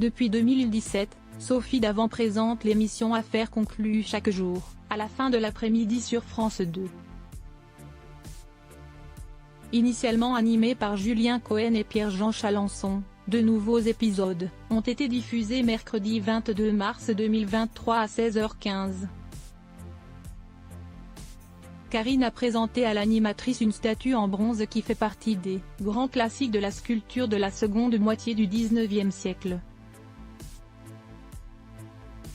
Depuis 2017, Sophie Davant présente l'émission Affaires conclues chaque jour, à la fin de l'après-midi sur France 2. Initialement animée par Julien Cohen et Pierre-Jean Chalençon, de nouveaux épisodes ont été diffusés mercredi 22 mars 2023 à 16h15. Karine a présenté à l'animatrice une statue en bronze qui fait partie des grands classiques de la sculpture de la seconde moitié du XIXe siècle.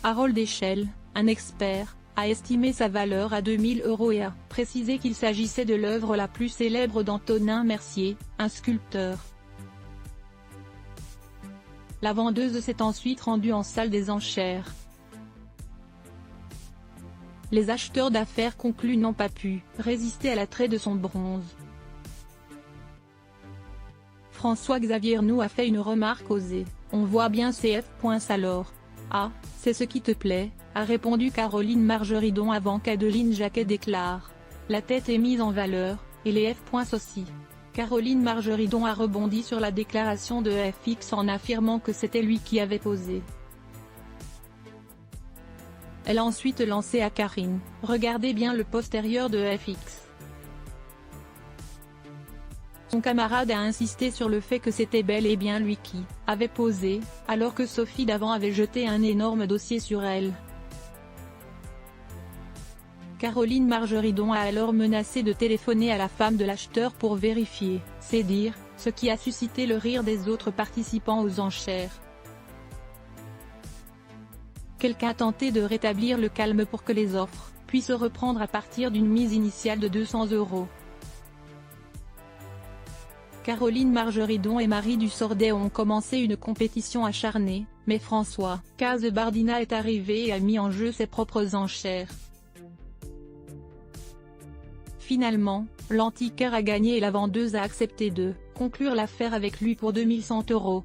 Harold Echelle, un expert, a estimé sa valeur à 2000 € et a précisé qu'il s'agissait de l'œuvre la plus célèbre d'Antonin Mercier, un sculpteur. La vendeuse s'est ensuite rendue en salle des enchères. Les acheteurs d'affaires conclus n'ont pas pu résister à l'attrait de son bronze. François-Xavier Arnoult a fait une remarque osée: « On voit bien CF. Alors. Ah, c'est ce qui te plaît », a répondu Caroline Margeridon avant qu'Adeline Jacquet déclare: « La tête est mise en valeur, et les F. aussi ». Caroline Margeridon a rebondi sur la déclaration de FX en affirmant que c'était lui qui avait posé. Elle a ensuite lancé à Karine: « Regardez bien le postérieur de FX ». Son camarade a insisté sur le fait que c'était bel et bien lui qui avait posé, alors que Sophie Davant avait jeté un énorme dossier sur elle. Caroline Margeridon a alors menacé de téléphoner à la femme de l'acheteur pour vérifier, c'est dire, ce qui a suscité le rire des autres participants aux enchères. Quelqu'un a tenté de rétablir le calme pour que les offres puissent reprendre à partir d'une mise initiale de 200 €. Caroline Margeridon et Marie Dussordet ont commencé une compétition acharnée, mais François Bardina est arrivé et a mis en jeu ses propres enchères. Finalement, l'antiquaire a gagné et la vendeuse a accepté de conclure l'affaire avec lui pour 2100 €.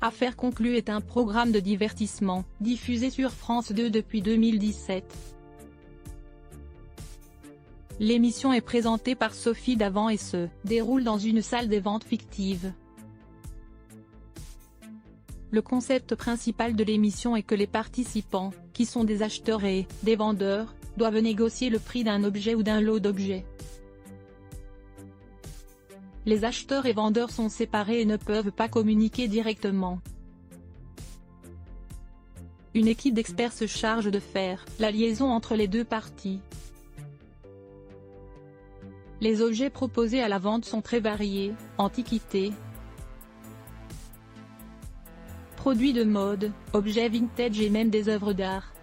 Affaires conclues est un programme de divertissement, diffusé sur France 2 depuis 2017. L'émission est présentée par Sophie Davant et se déroule dans une salle des ventes fictive. Le concept principal de l'émission est que les participants, qui sont des acheteurs et des vendeurs, doivent négocier le prix d'un objet ou d'un lot d'objets. Les acheteurs et vendeurs sont séparés et ne peuvent pas communiquer directement. Une équipe d'experts se charge de faire la liaison entre les deux parties. Les objets proposés à la vente sont très variés: antiquités, produits de mode, objets vintage et même des œuvres d'art.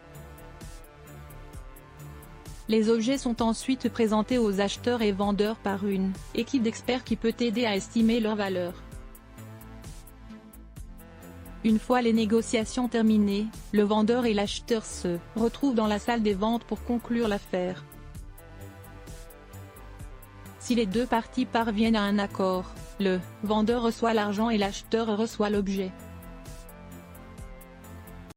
Les objets sont ensuite présentés aux acheteurs et vendeurs par une équipe d'experts qui peut aider à estimer leur valeur. Une fois les négociations terminées, le vendeur et l'acheteur se retrouvent dans la salle des ventes pour conclure l'affaire. Si les deux parties parviennent à un accord, le vendeur reçoit l'argent et l'acheteur reçoit l'objet.